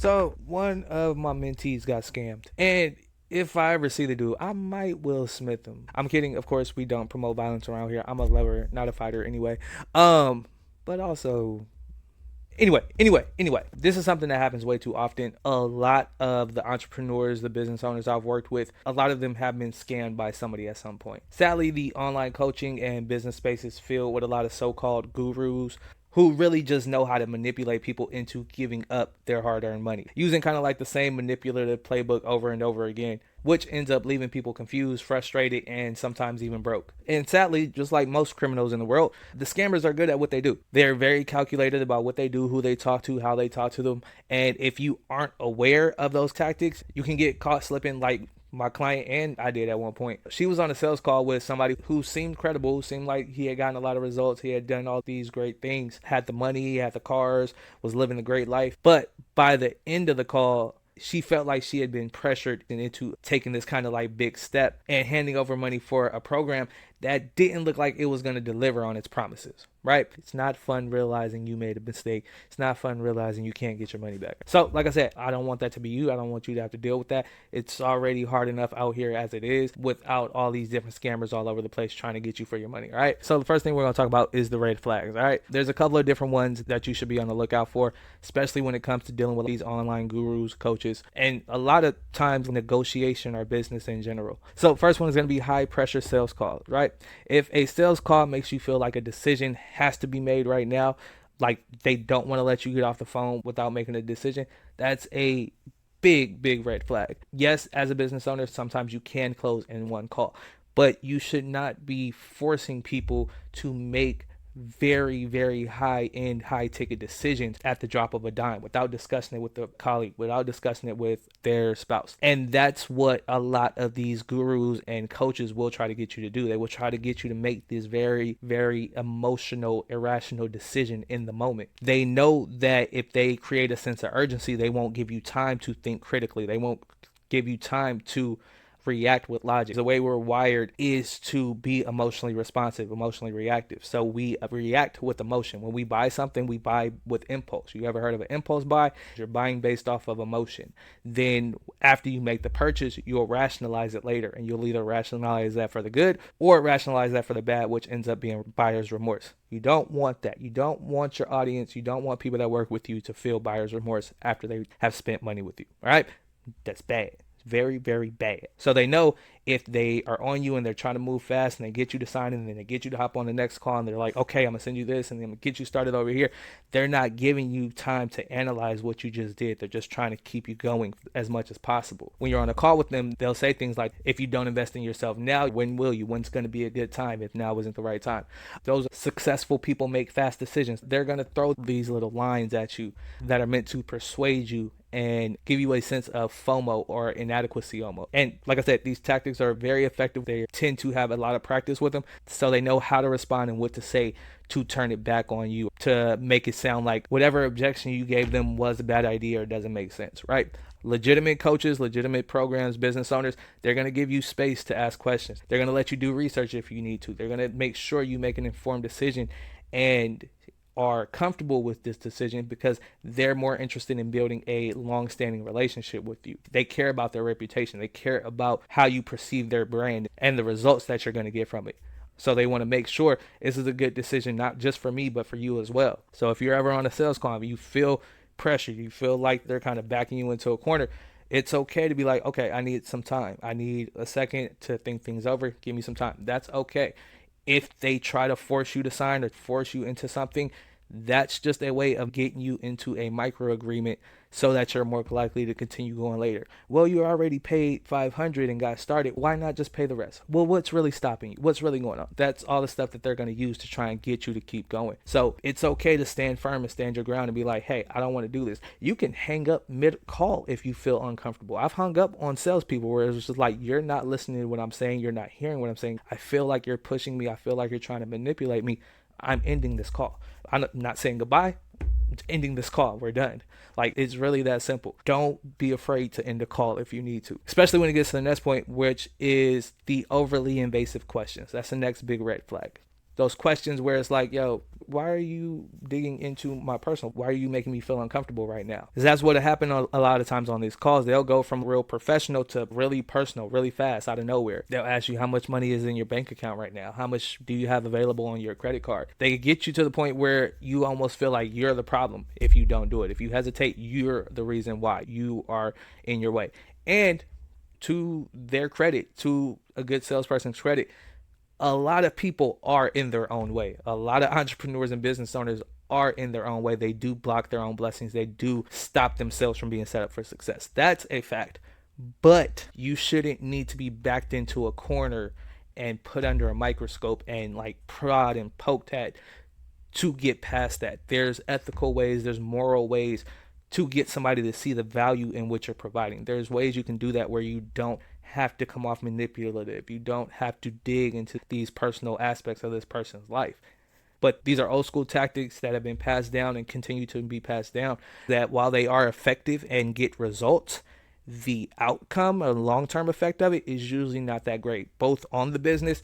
So one of my mentees got scammed, and if I ever see the dude, I might Will Smith him. I'm kidding. Of course, we don't promote violence around here. I'm a lover, not a fighter, anyway. But also, anyway, this is something that happens way too often. A lot of the entrepreneurs, the business owners I've worked with, a lot of them have been scammed by somebody at some point. Sadly, the online coaching and business space is filled with a lot of so-called gurus who really just know how to manipulate people into giving up their hard-earned money, using kind of like the same manipulative playbook over and over again, which ends up leaving people confused, frustrated, and sometimes even broke. And sadly, just like most criminals in the world, the scammers are good at what they do. They're very calculated about what they do, who they talk to, how they talk to them. And if you aren't aware of those tactics, you can get caught slipping like my client and I did at one point. She was on a sales call with somebody who seemed credible, who seemed like he had gotten a lot of results. He had done all these great things, had the money, had the cars, was living a great life. But by the end of the call, she felt like she had been pressured into taking this kind of like big step and handing over money for a program that didn't look like it was going to deliver on its promises, right? It's not fun realizing you made a mistake. It's not fun realizing you can't get your money back. So, like I said, I don't want that to be you. I don't want you to have to deal with that. It's already hard enough out here as it is without all these different scammers all over the place trying to get you for your money, all right? So the first thing we're going to talk about is the red flags, all right? There's a couple of different ones that you should be on the lookout for, especially when it comes to dealing with these online gurus, coaches, and a lot of times negotiation or business in general. So first one is going to be high pressure sales calls, right? If a sales call makes you feel like a decision has to be made right now, like they don't want to let you get off the phone without making a decision, that's a big red flag. Yes, as a business owner, sometimes you can close in one call, but you should not be forcing people to make very high end, high ticket decisions at the drop of a dime without discussing it with the colleague, without discussing it with their spouse. And that's what a lot of these gurus and coaches will try to get you to do. They will try to get you to make this very emotional, irrational decision in the moment. They know that if they create a sense of urgency, they won't give you time to think critically. They won't give you time to react with logic. The way we're wired is to be emotionally responsive, emotionally reactive. So we react with emotion. When we buy something, we buy with impulse. You ever heard of an impulse buy? You're buying based off of emotion. Then after you make the purchase, you'll rationalize it later, and you'll either rationalize that for the good or rationalize that for the bad, which ends up being buyer's remorse. You don't want that. You don't want your audience, you don't want people that work with you to feel buyer's remorse after they have spent money with you. All right? That's bad. Very bad. So they know if they are on you and they're trying to move fast and they get you to sign in and then they get you to hop on the next call and they're like, okay, I'm gonna send you this and then I'm gonna get you started over here. They're not giving you time to analyze what you just did. They're just trying to keep you going as much as possible. When you're on a call with them, they'll say things like, if you don't invest in yourself now, when will you? When's gonna be a good time if now isn't the right time? Those successful people make fast decisions. They're gonna throw these little lines at you that are meant to persuade you and give you a sense of FOMO or inadequacy almost. And like I said, these tactics are very effective. They tend to have a lot of practice with them, so they know how to respond and what to say to turn it back on you, to make it sound like whatever objection you gave them was a bad idea or doesn't make sense, right? Legitimate coaches, legitimate programs, business owners, they're going to give you space to ask questions. They're going to let you do research if you need to. They're going to make sure you make an informed decision and are comfortable with this decision because they're more interested in building a long-standing relationship with you. They care about their reputation. They care about how you perceive their brand and the results that you're going to get from it. So they want to make sure this is a good decision, not just for me, but for you as well. So if you're ever on a sales call and you feel pressure, you feel like they're kind of backing you into a corner, it's okay to be like, okay, I need some time. I need a second to think things over. Give me some time. That's okay. If they try to force you to sign or force you into something, that's just a way of getting you into a micro agreement so that you're more likely to continue going later. Well, you already paid $500 and got started. Why not just pay the rest? Well, what's really stopping you? What's really going on? That's all the stuff that they're going to use to try and get you to keep going. So it's okay to stand firm and stand your ground and be like, hey, I don't want to do this. You can hang up mid-call if you feel uncomfortable. I've hung up on salespeople where it's just like, you're not listening to what I'm saying. You're not hearing what I'm saying. I feel like you're pushing me. I feel like you're trying to manipulate me. I'm ending this call. I'm not saying goodbye. I'm ending this call. We're done. Like, it's really that simple. Don't be afraid to end a call if you need to, especially when it gets to the next point, which is the overly invasive questions. That's the next big red flag. Those questions where it's like, yo, why are you digging into my personal? Why are you making me feel uncomfortable right now? Because that's what happened a lot of times on these calls. They'll go from real professional to really personal, really fast out of nowhere. They'll ask you how much money is in your bank account right now. How much do you have available on your credit card? They get you to the point where you almost feel like you're the problem if you don't do it. If you hesitate, you're the reason why. You are in your way. And to their credit, to a good salesperson's credit, a lot of people are in their own way. A lot of entrepreneurs and business owners are in their own way. They do block their own blessings. They do stop themselves from being set up for success. That's a fact. But you shouldn't need to be backed into a corner and put under a microscope and like prod and poked at to get past that. There's ethical ways, there's moral ways to get somebody to see the value in what you're providing. There's ways you can do that where you don't have to come off manipulative. You don't have to dig into these personal aspects of this person's life. But these are old school tactics that have been passed down and continue to be passed down, that while they are effective and get results, the outcome or long-term effect of it is usually not that great, both on the business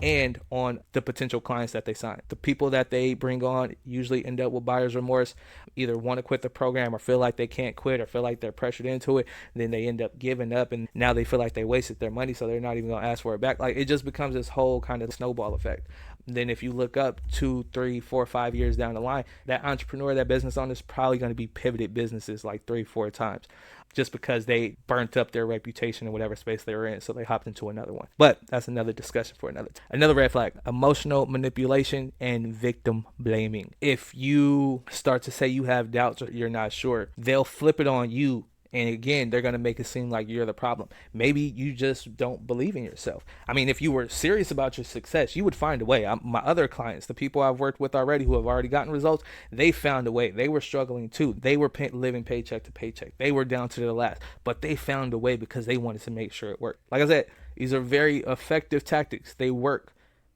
and on the potential clients that they sign. The people that they bring on usually end up with buyer's remorse, either want to quit the program or feel like they can't quit or feel like they're pressured into it. Then they end up giving up and now they feel like they wasted their money, so they're not even going to ask for it back. Like, it just becomes this whole kind of snowball effect. Then if you look up 2, 3, 4, 5 years down the line, that entrepreneur, that business owner is probably going to be pivoted businesses like 3, 4 times, just because they burnt up their reputation in whatever space they were in, so they hopped into another one. But that's another discussion for another time. Another red flag: emotional manipulation and victim blaming. If you start to say you have doubts or you're not sure, they'll flip it on you. And again, they're going to make it seem like you're the problem. Maybe you just don't believe in yourself. I mean, if you were serious about your success, you would find a way. My other clients, the people I've worked with already who have already gotten results, they found a way. They were struggling too. They were living paycheck to paycheck. They were down to their last, but they found a way because they wanted to make sure it worked. Like I said, these are very effective tactics. They work.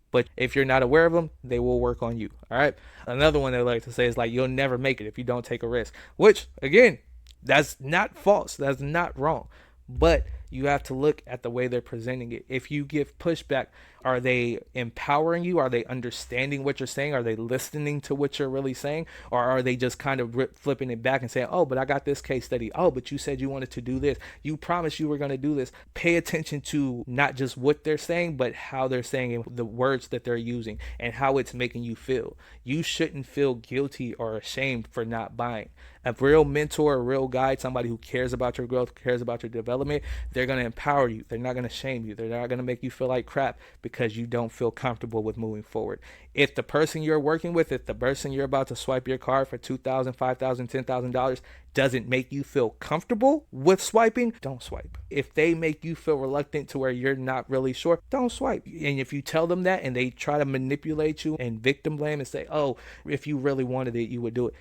But if you're not aware of them, they will work on you. All right. Another one they like to say is like, you'll never make it if you don't take a risk, which again, that's not false. That's not wrong. But you have to look at the way they're presenting it. If you give pushback, are they empowering you? Are they understanding what you're saying? Are they listening to what you're really saying? Or are they just kind of flipping it back and saying, oh, but I got this case study. Oh, but you said you wanted to do this. You promised you were going to do this. Pay attention to not just what they're saying, but how they're saying and the words that they're using and how it's making you feel. You shouldn't feel guilty or ashamed for not buying. A real mentor, a real guide, somebody who cares about your growth, cares about your development, they're going to empower you. They're not going to shame you. They're not going to make you feel like crap because you don't feel comfortable with moving forward. If the person you're working with, if the person you're about to swipe your card for $2,000, $5,000, $10,000 doesn't make you feel comfortable with swiping, don't swipe. If they make you feel reluctant to where you're not really sure, don't swipe. And if you tell them that and they try to manipulate you and victim blame and say, oh, if you really wanted it, you would do it.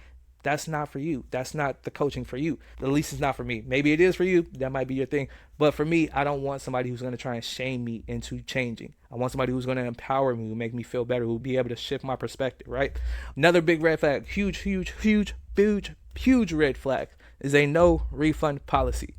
That's not for you. That's not the coaching for you. At least it's not for me. Maybe it is for you. That might be your thing. But for me, I don't want somebody who's going to try and shame me into changing. I want somebody who's going to empower me, who make me feel better, who will be able to shift my perspective, right? Another big red flag, huge red flag is a no refund policy,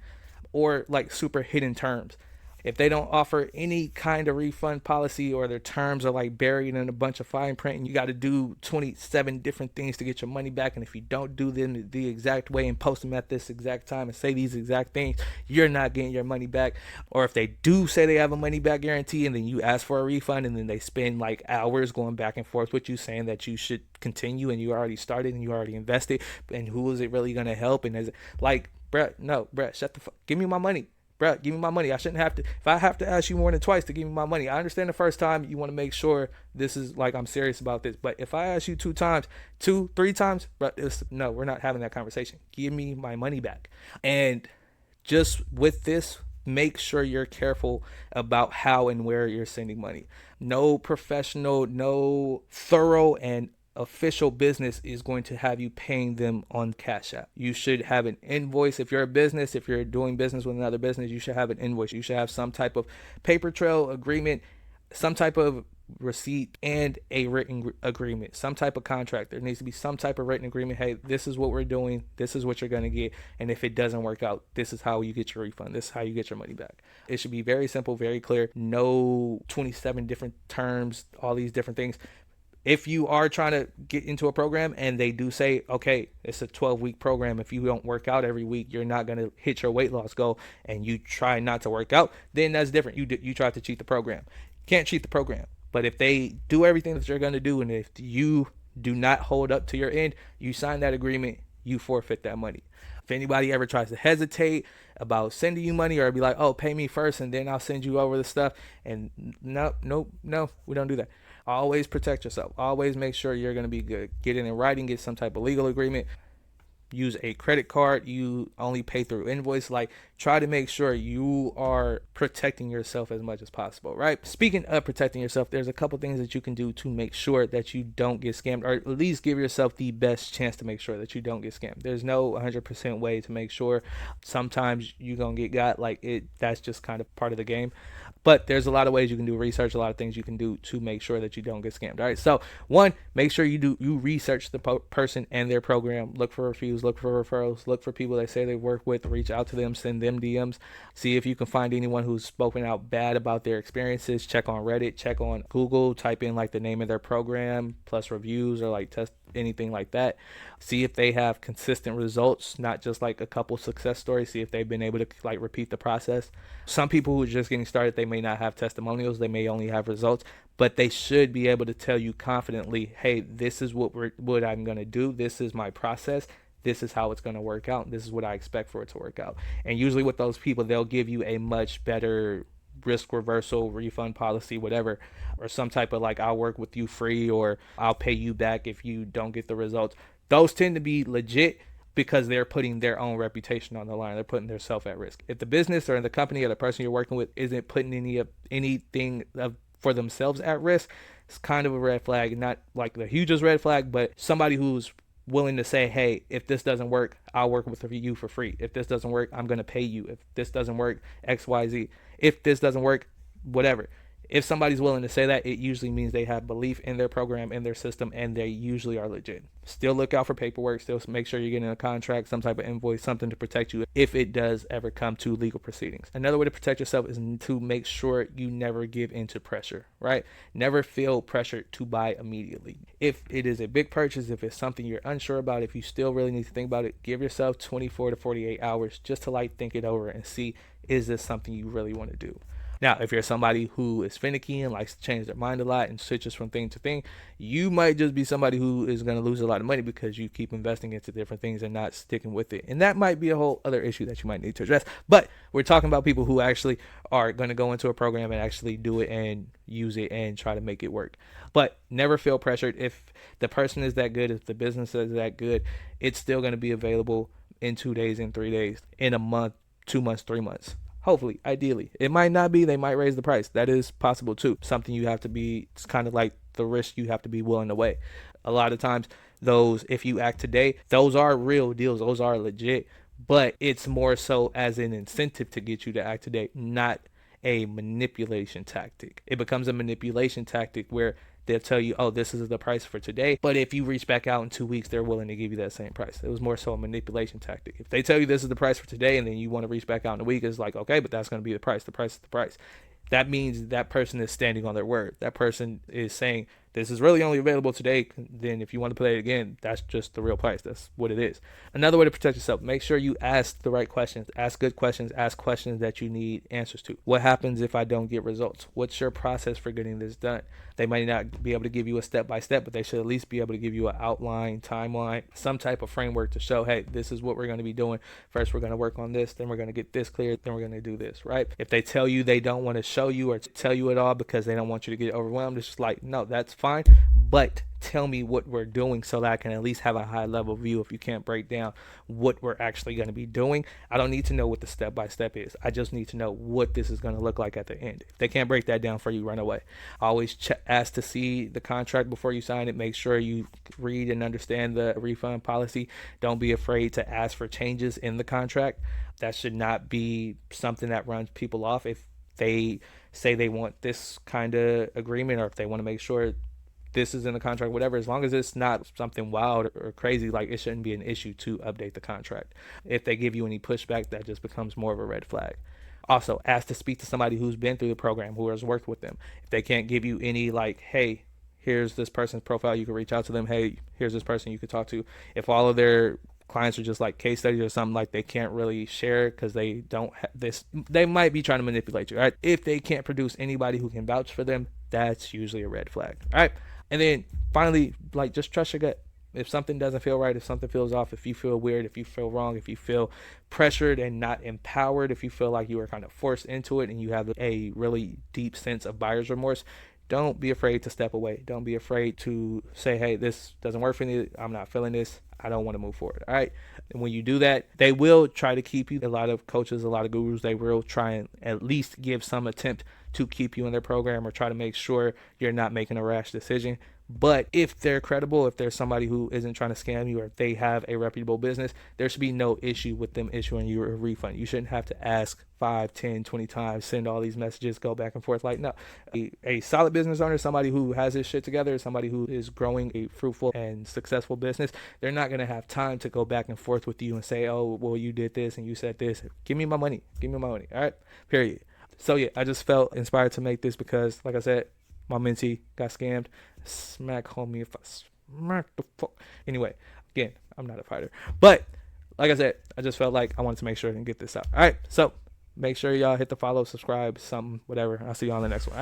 or like super hidden terms. If they don't offer any kind of refund policy, or their terms are like buried in a bunch of fine print and you got to do 27 different things to get your money back, and if you don't do them the exact way and post them at this exact time and say these exact things, you're not getting your money back. Or if they do say they have a money back guarantee and then you ask for a refund and then they spend like hours going back and forth with you saying that you should continue and you already started and you already invested, and who is it really going to help? And is it like, bruh, shut the fuck, give me my money. Bruh, give me my money. I shouldn't have to. If I have to ask you more than twice to give me my money, I understand the first time you want to make sure this is like I'm serious about this. But if I ask you 2 times, 2, 3 times, bruh, no, we're not having that conversation. Give me my money back. And just with this, make sure you're careful about how and where you're sending money. No professional, no thorough and official business is going to have you paying them on Cash App. You should have an invoice. If you're a business, if you're doing business with another business, you should have an invoice. You should have some type of paper trail agreement, some type of receipt, and a written agreement, some type of contract. There needs to be some type of written agreement. Hey, this is what we're doing. This is what you're going to get. And if it doesn't work out, this is how you get your refund. This is how you get your money back. It should be very simple, very clear. No 27 different terms, all these different things. If you are trying to get into a program and they do say, okay, it's a 12-week program. If you don't work out every week, you're not going to hit your weight loss goal, and you try not to work out, then that's different. You try to cheat the program. Can't cheat the program. But if they do everything that you're going to do, and if you do not hold up to your end, you sign that agreement, you forfeit that money. If anybody ever tries to hesitate about sending you money or be like, oh, pay me first and then I'll send you over the stuff, and no, nope, no, we don't do that. Always protect yourself. Always make sure you're going to be good. Get it in writing, get some type of legal agreement. Use a credit card. You only pay through invoice. Like, try to make sure you are protecting yourself as much as possible, right? Speaking of protecting yourself, there's a couple things that you can do to make sure that you don't get scammed, or at least give yourself the best chance to make sure that you don't get scammed. There's no 100% way to make sure. Sometimes you're going to get got, like, it. That's just kind of part of the game. But there's a lot of ways you can do research, a lot of things you can do to make sure that you don't get scammed. All right. So one, make sure you research the person and their program. Look for reviews, look for referrals, look for people they say they work with, reach out to them, send them DMs. See if you can find anyone who's spoken out bad about their experiences. Check on Reddit, check on Google, type in like the name of their program plus reviews, or like test anything like that. See if they have consistent results, not just like a couple success stories. See if they've been able to like repeat the process. Some people who are just getting started, they may not have testimonials, they may only have results, but they should be able to tell you confidently, hey, this is what I'm going to do, this is my process, this is how it's going to work out, this is what I expect for it to work out. And usually with those people, they'll give you a much better risk reversal, refund policy, whatever, or some type of like, I'll work with you free, or I'll pay you back if you don't get the results. Those tend to be legit because they're putting their own reputation on the line. They're putting themselves at risk. If the business or the company or the person you're working with isn't putting anything for themselves at risk, it's kind of a red flag. Not like the hugest red flag, but somebody who's willing to say, hey, if this doesn't work, I'll work with you for free. If this doesn't work, I'm going to pay you. If this doesn't work, XYZ. If this doesn't work, whatever. If somebody's willing to say that, it usually means they have belief in their program, in their system, and they usually are legit. Still look out for paperwork. Still make sure you're getting a contract, some type of invoice, something to protect you if it does ever come to legal proceedings. Another way to protect yourself is to make sure you never give into pressure, right? Never feel pressured to buy immediately. If it is a big purchase, if it's something you're unsure about, if you still really need to think about it, give yourself 24 to 48 hours just to like think it over and see, is this something you really want to do? Now, if you're somebody who is finicky and likes to change their mind a lot and switches from thing to thing, you might just be somebody who is going to lose a lot of money because you keep investing into different things and not sticking with it. And that might be a whole other issue that you might need to address. But we're talking about people who actually are going to go into a program and actually do it and use it and try to make it work. But never feel pressured. If the person is that good, if the business is that good, it's still going to be available in 2 days, in 3 days, in a month, 2 months, 3 months. Hopefully, ideally. It might not be. They might raise the price. That is possible too. Something you have to be, it's kind of like the risk you have to be willing to weigh. A lot of times, those, if you act today, those are real deals. Those are legit. But it's more so as an incentive to get you to act today, not a manipulation tactic. It becomes a manipulation tactic where they'll tell you, oh, this is the price for today. But if you reach back out in 2 weeks, they're willing to give you that same price. It was more so a manipulation tactic. If they tell you this is the price for today and then you want to reach back out in a week, it's like, okay, but that's going to be the price. The price is the price. That means that person is standing on their word. That person is saying, this is really only available today. Then if you want to play it again, that's just the real price. That's what it is. Another way to protect yourself, make sure you ask the right questions. Ask good questions. Ask questions that you need answers to. What happens if I don't get results? What's your process for getting this done? They might not be able to give you a step-by-step, but they should at least be able to give you an outline, timeline, some type of framework to show, hey, this is what we're going to be doing. First, we're going to work on this. Then we're going to get this cleared. Then we're going to do this, right? If they tell you they don't want to show you or tell you at all because they don't want you to get overwhelmed, it's just like, no, that's fine. But tell me what we're doing so that I can at least have a high level view. If you can't break down what we're actually going to be doing, I don't need to know what the step-by-step is. I just need to know what this is going to look like at the end. If they can't break that down for you, run away. Always ask to see the contract before you sign it. Make sure you read and understand the refund policy. Don't be afraid to ask for changes in the contract. That should not be something that runs people off. If they say they want this kind of agreement, or if they want to make sure this is in the contract, whatever, as long as it's not something wild or crazy, like, it shouldn't be an issue to update the contract. If they give you any pushback, that just becomes more of a red flag. Also, ask to speak to somebody who's been through the program, who has worked with them. If they can't give you any, like, hey, here's this person's profile. You can reach out to them. Hey, here's this person you could talk to. If all of their clients are just like case studies or something, like they can't really share because they don't have this, they might be trying to manipulate you. All right. If they can't produce anybody who can vouch for them, that's usually a red flag. All right. And then finally, like, just trust your gut. If something doesn't feel right, if something feels off, if you feel weird, if you feel wrong, if you feel pressured and not empowered, if you feel like you are kind of forced into it and you have a really deep sense of buyer's remorse, don't be afraid to step away. Don't be afraid to say, hey, this doesn't work for me. I'm not feeling this. I don't want to move forward. All right. And when you do that, they will try to keep you. A lot of coaches, a lot of gurus, they will try and at least give some attempt to keep you in their program or try to make sure you're not making a rash decision. But if they're credible, if there's somebody who isn't trying to scam you, or if they have a reputable business, there should be no issue with them issuing you a refund. You shouldn't have to ask 5, 10, 20 times, send all these messages, go back and forth. Like, no. A solid business owner, somebody who has his shit together, somebody who is growing a fruitful and successful business, they're not going to have time to go back and forth with you and say, oh, well, you did this and you said this. Give me my money. Give me my money. All right? Period. So, yeah, I just felt inspired to make this because, like I said, my mentee got scammed. Smack homie if I smack the fuck. Anyway, again, I'm not a fighter. But, like I said, I just felt like I wanted to make sure and get this out. All right, so make sure y'all hit the follow, subscribe, something, whatever. I'll see you on the next one. All right.